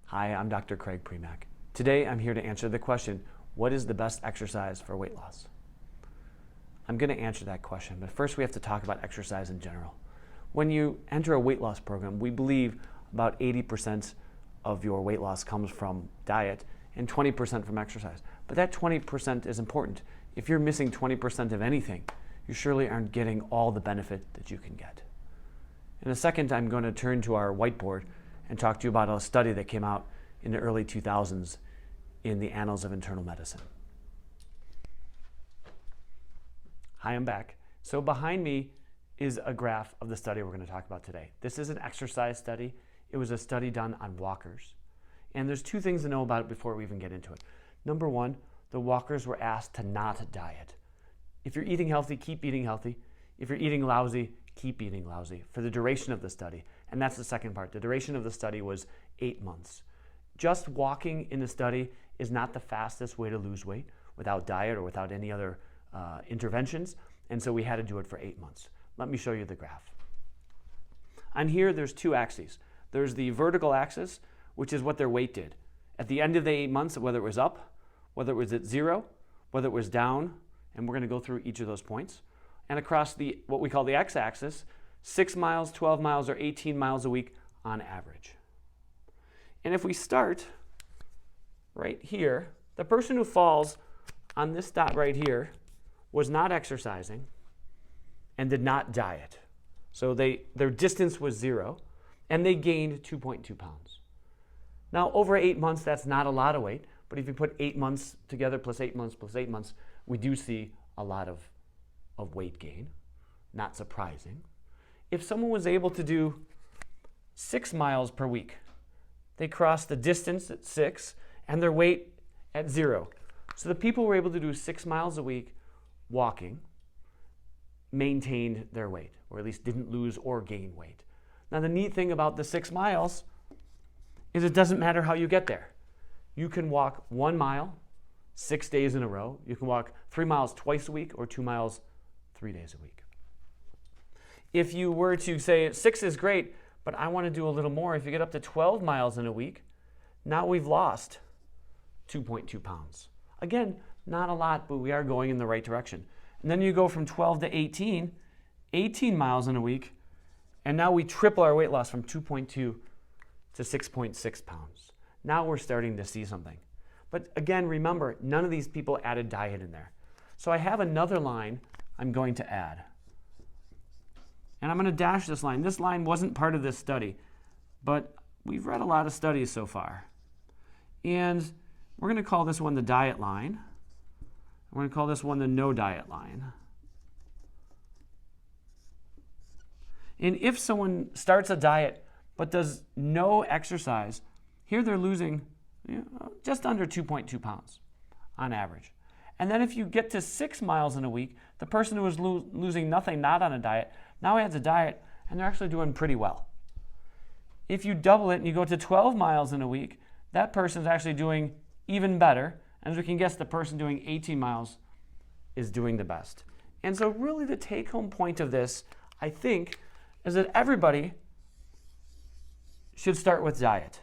Hi, I'm Dr. Craig Premack. Today I'm here to answer the question, what is the best exercise for weight loss? I'm going to answer that question, but first we have to talk about exercise in general. When you enter a weight loss program, we believe about 80% of your weight loss comes from diet and 20% from exercise. But that 20% is important. If you're missing 20% of anything, you surely aren't getting all the benefit that you can get. In a second, I'm going to turn to our whiteboard and talk to you about a study that came out in the early 2000s in the Annals of Internal Medicine. Hi, I'm back. So behind me is a graph of the study we're going to talk about today. This is an exercise study. It was a study done on walkers. And there's two things to know about it before we even get into it. Number one, the walkers were asked to not diet. If you're eating healthy, keep eating healthy. If you're eating lousy, keep eating lousy for the duration of the study. And that's the second part. The duration of the study was 8 months. Just walking in the study is not the fastest way to lose weight without diet or without any other interventions. And so we had to do it for 8 months. Let me show you the graph. On here, there's two axes. There's the vertical axis, which is what their weight did. At the end of the 8 months, whether it was up, whether it was at zero, whether it was down, and we're going to go through each of those points. And across the what we call the x-axis, 6 miles, 12 miles, or 18 miles a week on average. And if we start right here, the person who falls on this dot right here was not exercising and did not diet. So their distance was 0, and they gained 2.2 pounds. Now, over 8 months, that's not a lot of weight, but if you put 8 months together plus 8 months plus 8 months, we do see a lot of weight gain. Not surprising. If someone was able to do 6 miles per week, they crossed the distance at 6 and their weight at 0. So the people who were able to do 6 miles a week walking maintained their weight, or at least didn't lose or gain weight. Now, the neat thing about the 6 miles is it doesn't matter how you get there. You can walk 1 mile 6 days in a row. You can walk 3 miles twice a week or 2 miles 3 days a week. If you were to say 6 is great, but I want to do a little more, if you get up to 12 miles in a week, now we've lost 2.2 pounds. Again, not a lot, but we are going in the right direction. And then you go from 12 to 18 miles in a week, and now we triple our weight loss from 2.2 to 6.6 pounds. Now we're starting to see something. But again, remember, none of these people added diet in there. So I have another line I'm going to add. And I'm going to dash this line. This line wasn't part of this study, but we've read a lot of studies so far. And we're going to call this one the diet line. We're going to call this one the no diet line. And if someone starts a diet but does no exercise, here they're losing just under 2.2 pounds on average. And then if you get to 6 miles in a week, the person who was losing nothing, not on a diet, now adds a diet, and they're actually doing pretty well. If you double it and you go to 12 miles in a week, that person's actually doing even better. And as we can guess, the person doing 18 miles is doing the best. And so really the take-home point of this, I think, is that everybody should start with diet.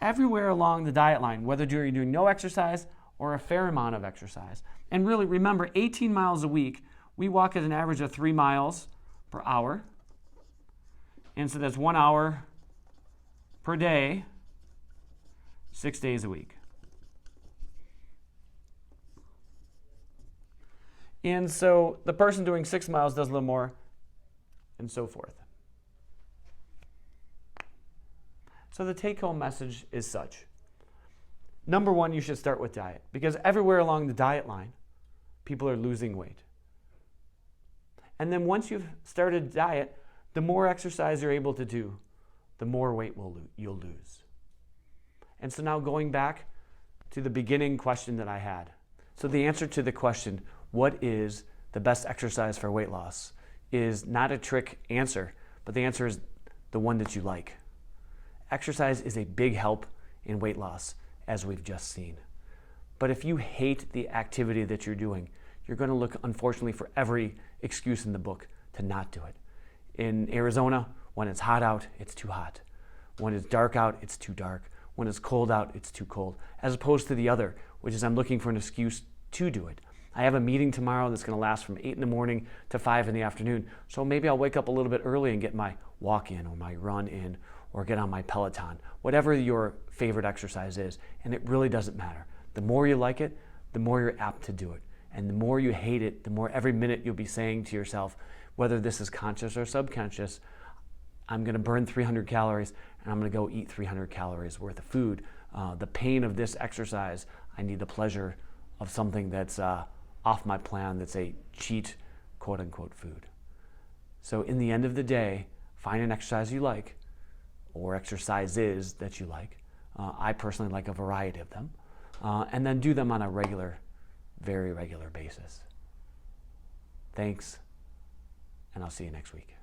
Everywhere along the diet line, whether you're doing no exercise or a fair amount of exercise. And really remember, 18 miles a week, we walk at an average of 3 miles per hour. And so that's 1 hour per day, 6 days a week. And so the person doing 6 miles does a little more, and so forth. So the take-home message is such. Number one, you should start with diet, because everywhere along the diet line, people are losing weight. And then once you've started diet, the more exercise you're able to do, the more weight you'll lose. And so now going back to the beginning question that I had. So the answer to the question, what is the best exercise for weight loss, is not a trick answer, but the answer is the one that you like. Exercise is a big help in weight loss, as we've just seen. But if you hate the activity that you're doing, you're going to look, unfortunately, for every excuse in the book to not do it. In Arizona, when it's hot out, it's too hot. When it's dark out, it's too dark. When it's cold out, it's too cold. As opposed to the other, which is I'm looking for an excuse to do it. I have a meeting tomorrow that's going to last from 8 in the morning to 5 in the afternoon. So maybe I'll wake up a little bit early and get my walk in or my run in or get on my Peloton, whatever your favorite exercise is. And it really doesn't matter. The more you like it, the more you're apt to do it. And the more you hate it, the more every minute you'll be saying to yourself, whether this is conscious or subconscious, I'm going to burn 300 calories and I'm going to go eat 300 calories worth of food. The pain of this exercise, I need the pleasure of something that's off my plan, that's a cheat, quote unquote, food. So in the end of the day, find an exercise you like or exercises that you like. I personally like a variety of them. And then do them on a regular, very regular basis. Thanks, and I'll see you next week.